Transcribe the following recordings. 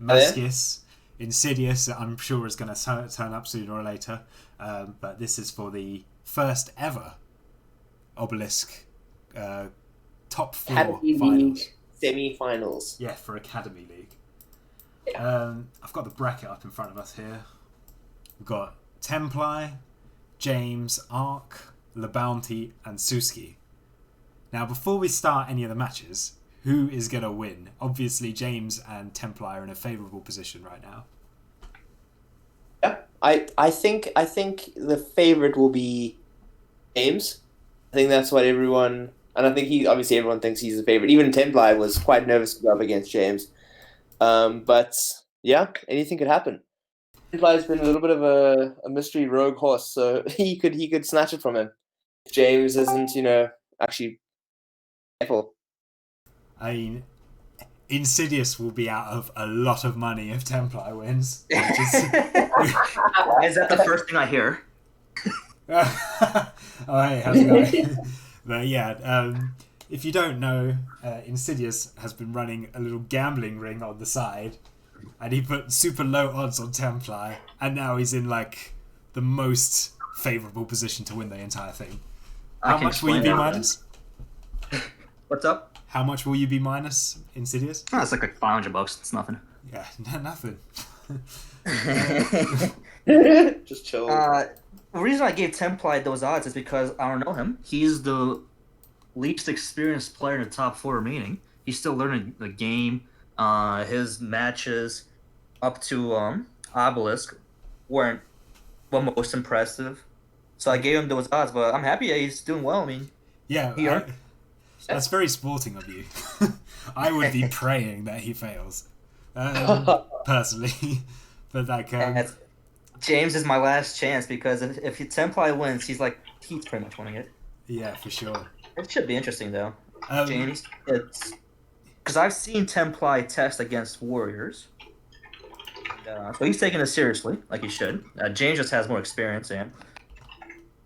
Are there? Mascis, Insidious, I'm sure is going to turn up sooner or later. But this is for the first ever Obelisk uh, top four Academy finals. League semi-finals. Yeah, for Academy League. Yeah. I've got the bracket up in front of us here. We've got Templi, James, Ark, LeBounty, and Suski. Now, before we start any of the matches, who is going to win? Obviously, James and Templi are in a favourable position right now. Yeah. I think the favorite will be James. I think that's what everyone, and I think he obviously everyone thinks he's the favorite. Even Templi was quite nervous to go up against James. But yeah, anything could happen. Templi's been a little bit of a mystery rogue horse, so he could snatch it from him if James isn't, actually careful. I mean, Insidious will be out of a lot of money if Templi wins, which is. Why is that the first thing I hear? Oh, hey, how's it going? But yeah, if you don't know, Insidious has been running a little gambling ring on the side, and he put super low odds on Templi, and now he's in like the most favourable position to win the entire thing. I How can much will you explain be that. minus? What's up? How much will you be minus, Insidious? Oh, it's like $500. It's nothing. Yeah, nothing. Just chill. The reason I gave Templi those odds is because I don't know him. He's the least experienced player in the top four remaining. He's still learning the game. His matches up to Obelisk weren't the most impressive. So I gave him those odds, but I'm happy that he's doing well. I mean, Yeah, he earned. that's very sporting of you. I would be praying that he fails, personally. But like, And James is my last chance because if Templi wins, he's pretty much winning it. yeah, for sure. It should be interesting though. Um, James, it's because I've seen Templi test against Warriors, so he's taking it seriously, like he should. James just has more experience and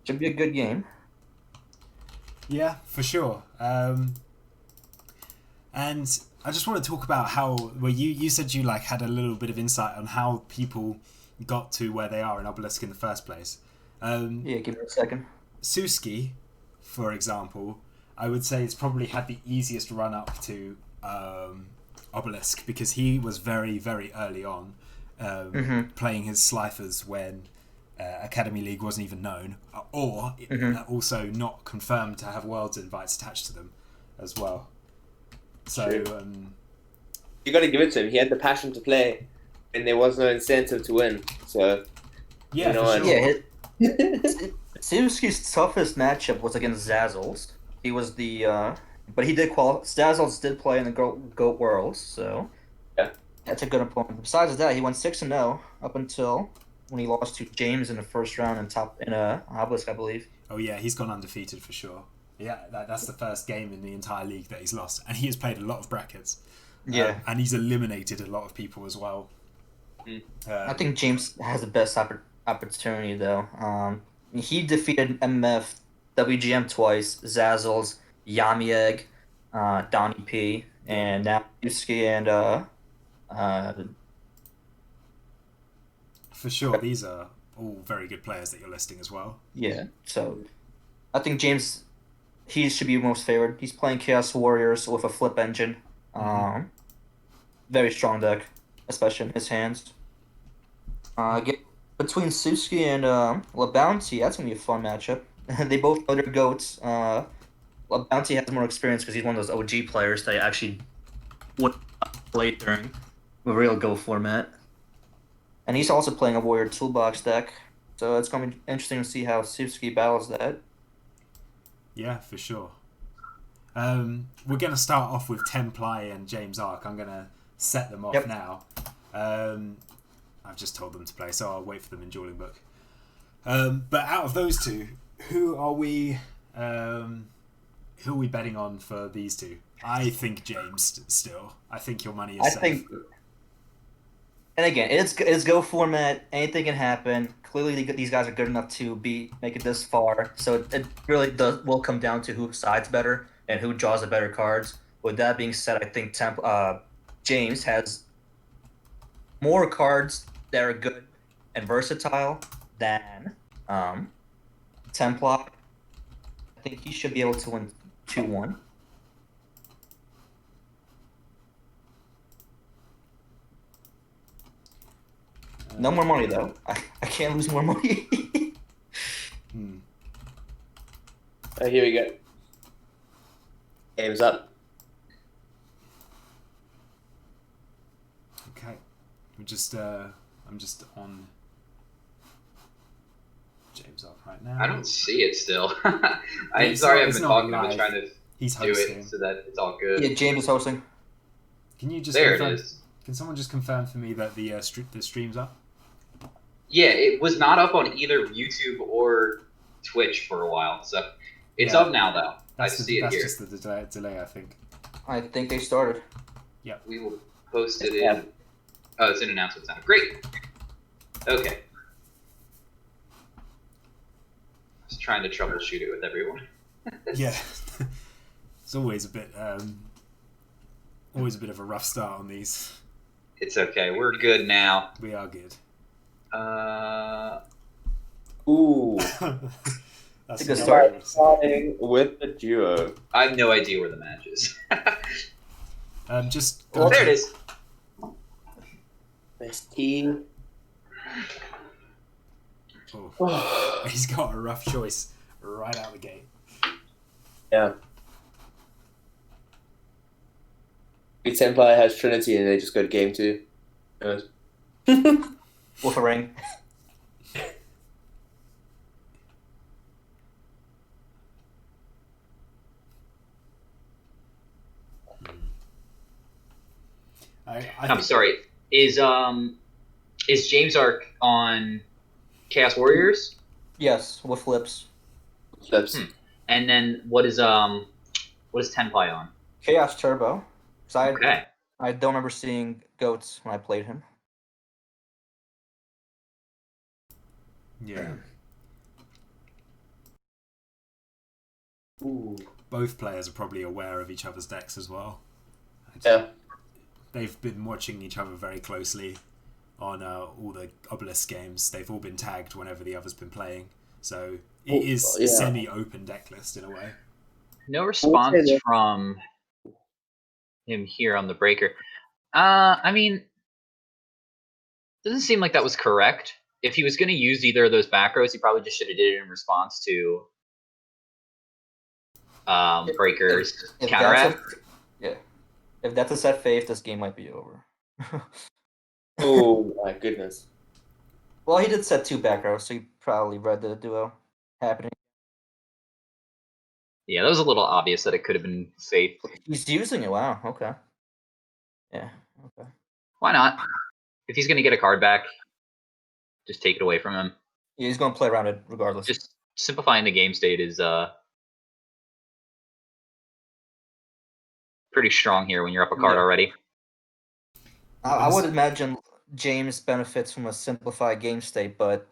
should be a good game. yeah, for sure. And I just want to talk about how well you said you like had a little bit of insight on how people got to where they are in Obelisk in the first place. Yeah, give me a second. Suski, for example, I would say it's probably had the easiest run up to Obelisk because he was very, very early on playing his Slifer's when Academy League wasn't even known, or also not confirmed to have Worlds invites attached to them as well. So, True. You got to give it to him. He had the passion to play, and there was no incentive to win. So yeah, You know for what? sure. Yeah, Siuski's toughest matchup was against Zazzles. He was but he did qualify. Zazzles did play in the Goat Worlds, so Yeah. that's a good opponent. Besides that, he went 6-0 up until when he lost to James in the first round in Obelisk, I believe. Oh yeah, he's gone undefeated for sure. Yeah, that's the first game in the entire league that he's lost, and he has played a lot of brackets. And he's eliminated a lot of people as well. I think James has the best opportunity though. He defeated MF, WGM twice, Zazzles, Yamieg, Donnie P, and now Yusuke and For sure, these are all very good players that you're listing as well. yeah. So I think James, he should be most favored. He's playing Chaos Warriors with a flip engine. Very strong deck, especially in his hands. Get between Suski and LaBounty, that's gonna be a fun matchup. They both know their goats. LaBounty has more experience because he's one of those OG players that actually would play during the real Go format. And he's also playing a Warrior Toolbox deck, so it's gonna be interesting to see how Suski battles that. Yeah, for sure. We're going to start off with Templi and James Ark. I'm going to set them off Yep. now. I've just told them to play, so I'll wait for them in Dueling Book. But out of those two, who are we betting on for these two? I think James still. I think your money is I safe. think, and again, it's Go format. Anything can happen. Clearly, these guys are good enough to make it this far. So it really will come down to who sides better and who draws the better cards. With that being said, I think James has more cards that are good and versatile than Templar. I think he should be able to win 2-1. No more money though. I can't lose more money. Here we go. Game's up. Okay, I'm just on James up right now. I don't see it still. It's Sorry, not- I've it's been not talking. I've live. been trying to He's do hosting. it so that it's all good. Yeah, James is hosting. Can you just There confirm, it is. Can someone just confirm for me that the stream's up? Yeah, it was not up on either YouTube or Twitch for a while, so it's Yeah. up now though. That's I see it here. just the delay, I think. I think they started. We will post it in. Oh, it's in announcements now. Great. Okay. I was trying to troubleshoot it with everyone. Yeah, it's always a bit of a rough start on these. It's okay. We're good now. We are good. Ooh. That's It's a good what start. I would say. Starting with the duo. I have no idea where the match is. Just Well, There it is. This team. Oh, he's got a rough choice right out the gate. Yeah. Big Templar has Trinity and they just go to game 2. With a ring. I'm think- sorry. Is James Arc on Chaos Warriors? Yes, with flips. Flips. And then what is Tenpai on? Chaos Turbo. 'Cause Okay. I don't remember seeing goats when I played him. Yeah. Ooh. Both players are probably aware of each other's decks as well. Yeah. They've been watching each other very closely on all the Obelisk games. They've all been tagged whenever the other's been playing. So it is yeah. semi-open deck list in a way. No response that- from him here on the breaker. I mean, doesn't seem like that was correct. If he was going to use either of those back rows, he probably just should have did it in response to breakers If counteract. If that's a set faith, this game might be over. Oh my goodness. Well, he did set 2 back rows, so he probably read the duo happening. Yeah, that was a little obvious that it could have been safe. He's using it. Wow. Okay. Yeah. Okay. Why not? If he's going to get a card back, just take it away from him. Yeah, he's going to play around it regardless. Just simplifying the game state is pretty strong here when you're up a card Yeah. already. I would imagine James benefits from a simplified game state, but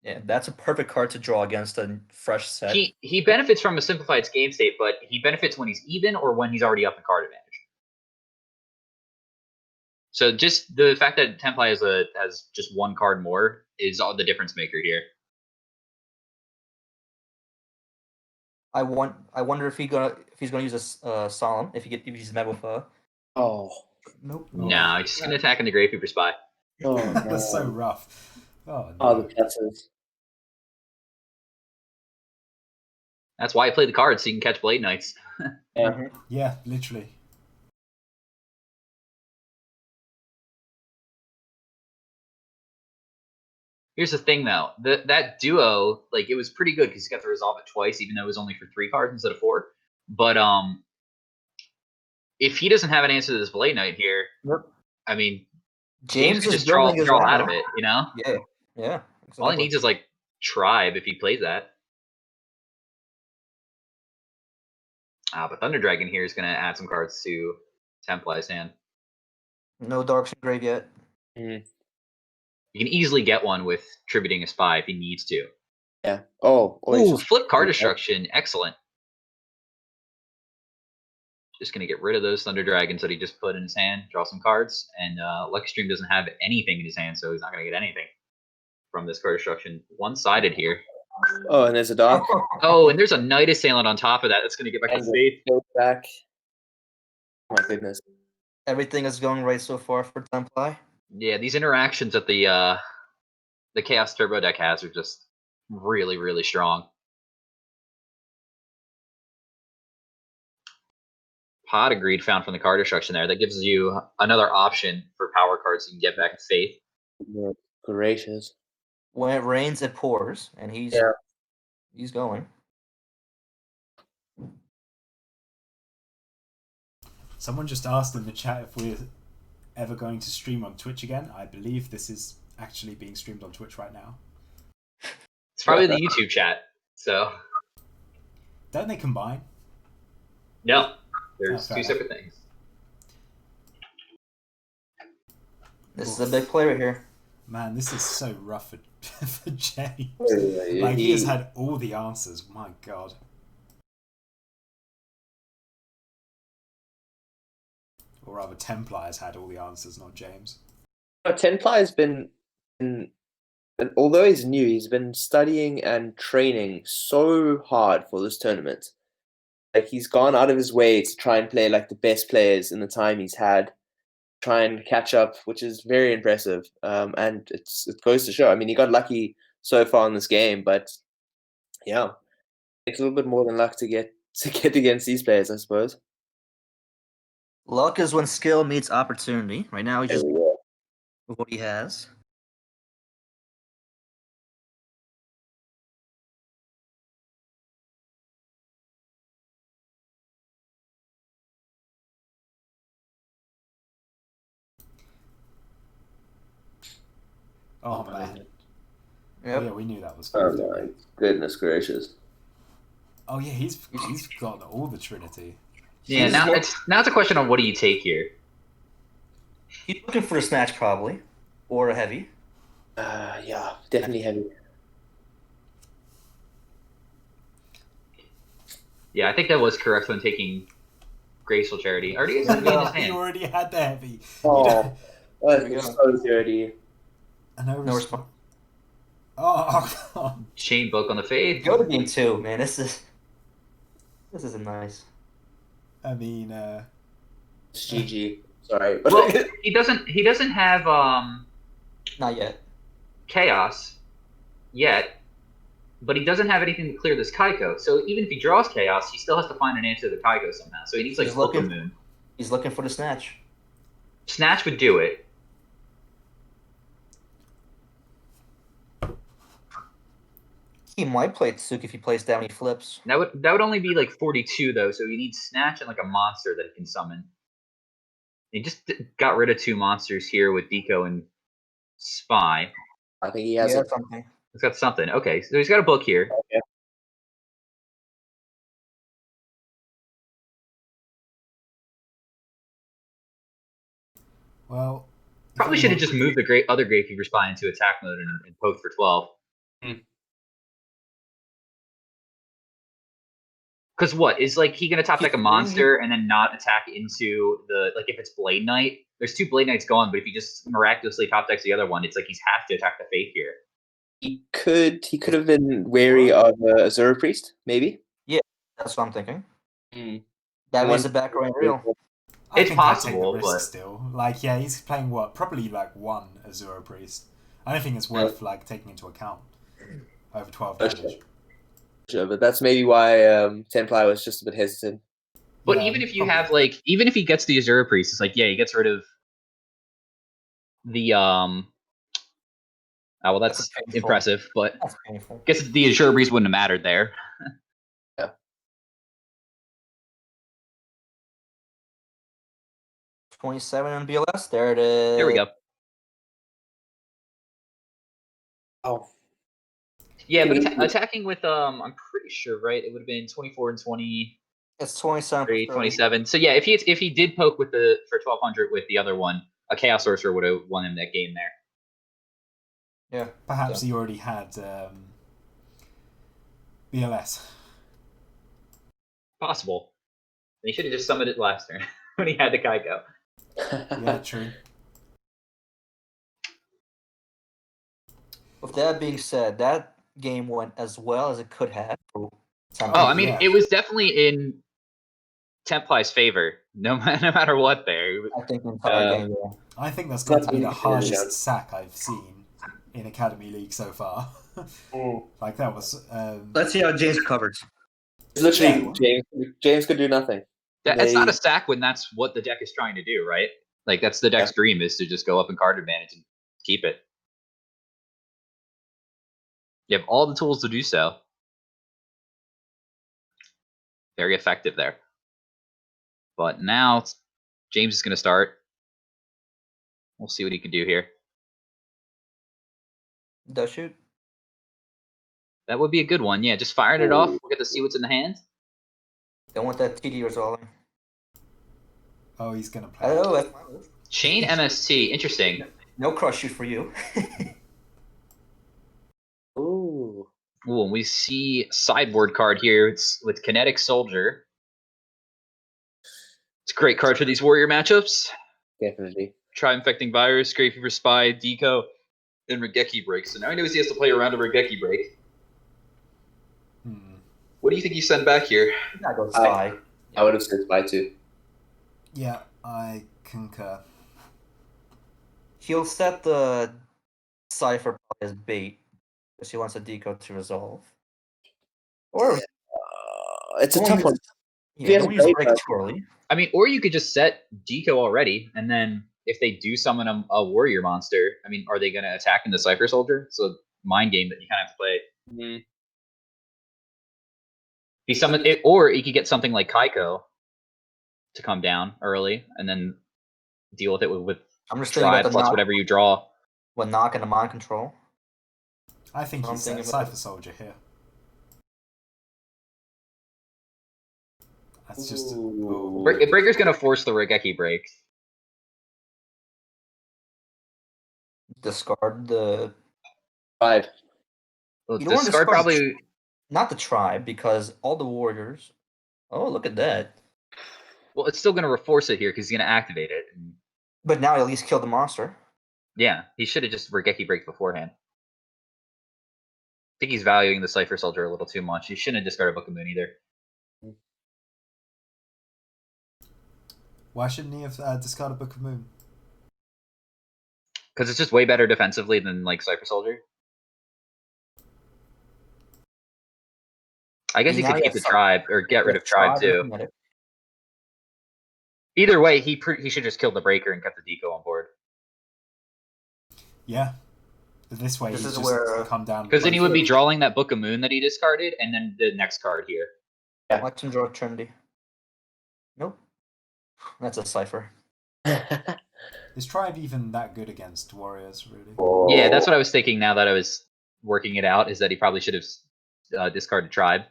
yeah, that's a perfect card to draw against a fresh set. He benefits from a simplified game state, but he benefits when he's even or when he's already up in card advantage. So just the fact that Tempai has just 1 card more is all the difference maker here. I wonder if he's gonna use a solemn if he's met with Oh. nope. No, he's just gonna attack in the Gravekeeper spy. Oh no. That's so rough. Oh, no. Oh, the Petzers. That's why I play the cards so you can catch Blade Knights. Yeah. Yeah, literally. Here's the thing, though. That duo, like, it was pretty good because you got to resolve it twice, even though it was only for 3 cards instead of 4. But if he doesn't have an answer to this Blade Knight here, Yep. I mean, James could is just draw building his out of lineup. it, you know? Yeah. Yeah. All he exactly. needs is, like, Tribe if he plays that. But Thunder Dragon here is going to add some cards to Templai's hand. No Darks in grave yet. You can easily get one with Tributing a Spy if he needs to. Yeah. Oh. Ooh, Just, flip card destruction. Excellent. Just gonna get rid of those Thunder Dragons that he just put in his hand, draw some cards, and Lucky Stream doesn't have anything in his hand, so he's not gonna get anything from this card destruction. One-sided here. Oh, and there's a dark. Oh, and there's a Night Assailant on top of that. That's gonna get back to Faith. Back. Oh my goodness. Everything is going right so far for Templi. Yeah, these interactions that the Chaos Turbo deck has are just really, really strong. Pot of Greed found from the card destruction there. That gives you another option for power cards you can get back to Faith. Gracious. When it rains, it pours, and he's going. Someone just asked in the chat if we're ever going to stream on Twitch again. I believe this is actually being streamed on Twitch right now. It's probably the YouTube chat. So don't they combine? No, there's two separate things. This is a big player here. Man, this is so rough for James. Like, he has had all the answers. My God. Or rather, Templi has had all the answers, not James. Templi has been, although he's new, he's been studying and training so hard for this tournament. Like, he's gone out of his way to try and play like the best players in the time he's had, try and catch up, which is very impressive. And it goes to show. I mean, he got lucky so far in this game, but yeah, it's a little bit more than luck to get against these players, I suppose. Luck is when skill meets opportunity. Right now, he's just with what he has. Oh man. Yep. Oh, yeah, we knew that was Oh good. my goodness gracious. Oh yeah, he's got all the Trinity. Yeah, now it's a question on what do you take here. He's looking for a snatch, probably, or a heavy. Yeah, definitely heavy. Yeah, I think that was correct when taking Graceful Charity. Already has heavy in his He hand. already had the heavy. Oh, There we that's go. so dirty. No response. Oh, God. Chain Book on the Faith. Go to game 2, man. This isn't nice. I mean, It's GG. Sorry, but Well, he doesn't have Not yet. Chaos yet, but he doesn't have anything to clear this Kaiko. So even if he draws Chaos, he still has to find an answer to the Kaiko somehow. So he needs like He's Book of looking- Moon. He's looking for the snatch. Snatch would do it. He might play Tsuki if he plays down. He flips. That would only be like 42 though. So he needs Snatch and like a monster that he can summon. He just got rid of 2 monsters here with Deco and Spy. I think he has it. something. He's got something. Okay, so he's got a book here. Yeah. well, Probably should have just moved the other Gravekeeper Spy into attack mode and poked for 12. Because what is like he gonna top deck a monster and then not attack into the like if it's Blade Knight? There's 2 Blade Knights gone, but if he just miraculously top decks the other one, it's like he's have to attack the Faith here. He could have been wary of Azura Priest, maybe. That's what I'm thinking. Mm. That One- means the back row real. I It's think I'd take the possible, risk but- still. Like, yeah, he's playing what? Probably like 1 Azura Priest. I don't think it's worth like taking into account over 12 That's damage. Sure, but that's maybe why Templi was just a bit hesitant. But Yeah, even if you probably. have like even if he gets the Azura Priest, it's like yeah, he gets rid of the Oh well that's That's painful. impressive, but That's painful. guess the Azura Priest wouldn't have mattered there. 27 on BLS. There it is. There we go. Oh, Yeah, but attacking with I'm pretty sure, right? It would have been 24 and 20, It's 27. 27. So yeah, if he did poke with the for 1200 with the other one, a Chaos Sorcerer would have won him that game there. Yeah. Perhaps he already had BLS. Possible. he should have just summoned it last turn when he had the Kaiko. Yeah, true. With that being said, that game went as well as it could have. Oh, I mean, yeah. it was definitely in Templai's favor, no matter what. There, I think the entire game. Yeah. I think that's got to be the That's hardest really sack I've seen in Academy League so far. Like that was. Let's see how James recovers. It's literally James could do nothing. It's not a sack when that's what the deck is trying to do, right? Like that's the deck's dream is to just go up in card advantage and keep it. You have all the tools to do so. Very effective there. But now James is going to start. We'll see what he can do here. Does shoot. That would be a good one. Yeah, just firing it off. We'll get to see what's in the hand. Don't want that TD resolving. Oh, he's gonna play. Oh, that's my move. Chain MST. Interesting. No crush shoot for you. Ooh. Ooh, and we see sideboard card here. It's with Kinetic Soldier. It's a great card for these warrior matchups. Definitely. Try Infecting Virus, Grave Fever Spy, Deco, and Regeki Break. So now he knows he has to play around a Regeki Break. What do you think you send back here? I go spy. I would have said spy too. Yeah, I concur. He'll set the Cypher as bait because he wants a deco to resolve. Or It's a tough one. yeah, has don't use bait, break but- too early. I mean, or you could just set Deco already, and then if they do summon a warrior monster, I mean, are they going to attack in the Cypher Soldier? So mind game that you kind of have to play. He summoned it, or he could get something like Kaiko to come down early, and then deal with it with I'm just thinking Tribe about the plus knock, whatever you draw. what knock and the mind control. I think I'm he's thinking set about- Cypher Soldier here. That's just. Ooh. Breaker's going to force the Regeki Break. Discard the 5. Well, You don't wanna discard discard- probably. not the tribe because all the warriors. Oh, look at that! Well, it's still going to force it here because he's going to activate it. And But now at least kill the monster. yeah, he should have just Regeki Break beforehand. I think he's valuing the Cypher Soldier a little too much. He shouldn't have discarded Book of Moon either. Why shouldn't he have discarded Book of Moon? Because it's just way better defensively than like Cypher Soldier. I guess he Now could you keep have the Tribe or get rid of Tribe too. looking at it. Either way, he should just kill the Breaker and kept the Deco on board. Yeah. But this way This he's is just where- come down. Because then he would be drawing that Book of Moon that he discarded, and then the next card here. Watch him draw Trinity. Nope. That's a cipher. Is Tribe even that good against warriors, really? Yeah, that's what I was thinking now that I was working it out, is that he probably should have discarded Tribe.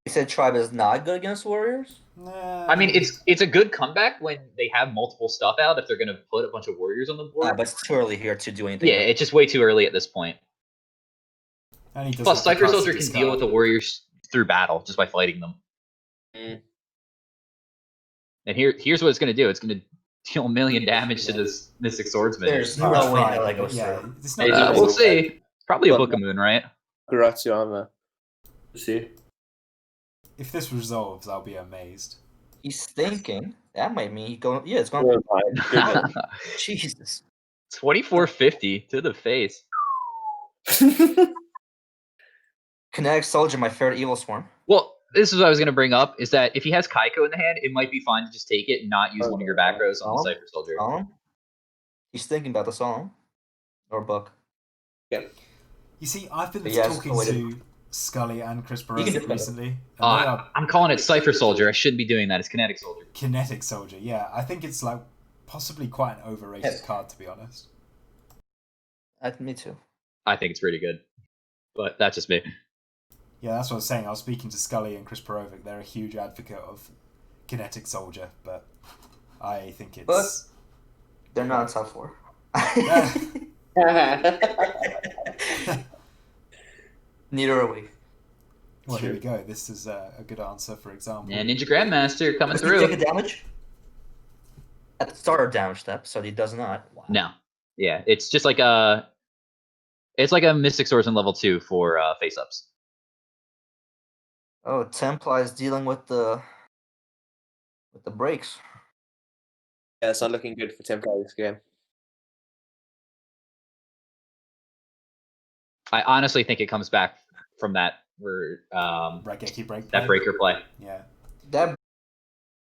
You said tribe is not good against warriors? Nah, I mean, it's a good comeback when they have multiple stuff out if they're going to put a bunch of warriors on the board. But it's too early here to do anything. Yeah, it's just way too early at this point. And he doesn't Plus, have the Cypher cards to Soldier can deal with the discard. warriors through battle just by fighting them. Mm. And here's what it's going to do. It's going to deal 1 million damage to this Mystic Swordsman. There's You would no way try, that but goes yeah, through. it's not Uh, We'll see. Probably a Book of Moon, right? Garatsuyama. Let's see. If this resolves, I'll be amazed. He's thinking that might mean he go. Yeah, it's going. Never mind. Good one. Jesus. 2450 to the face. Kinetic Soldier, my favorite evil swarm. Well, this is what I was going to bring up, is that if he has Kaiko in the hand, it might be fine to just take it and not use one of your back rows on the Oh. Cypher Soldier. Solemn. He's thinking about the solemn or book. You see, I've been Yes, talking wait. to Scully and Chris You can Barozic do that. recently, and they are I'm calling it Cypher Soldier. I shouldn't be doing that. It's Kinetic Soldier. Kinetic Soldier. Yeah, I think it's like possibly quite an overrated Yes. card, to be honest. Me too. I think it's pretty good. But that's just me. Yeah, that's what I was saying. I was speaking to Scully and Chris Barovic. They're a huge advocate of Kinetic Soldier, but I think it's. But- They're not in top 4. Yeah. Neither are we. Well, here True. we go. This is a good answer, for example. And Ninja Grandmaster coming Does he take a through. damage? At the start of damage step, so he does not. Wow. No. Yeah, it's just like a... It's like a Mystic Swordsman level 2 for face-ups. Oh, Templar is dealing with the breaks. Yeah, it's not looking good for Templar this game. I honestly think it comes back from that Raigeki break that play. breaker play. Yeah. That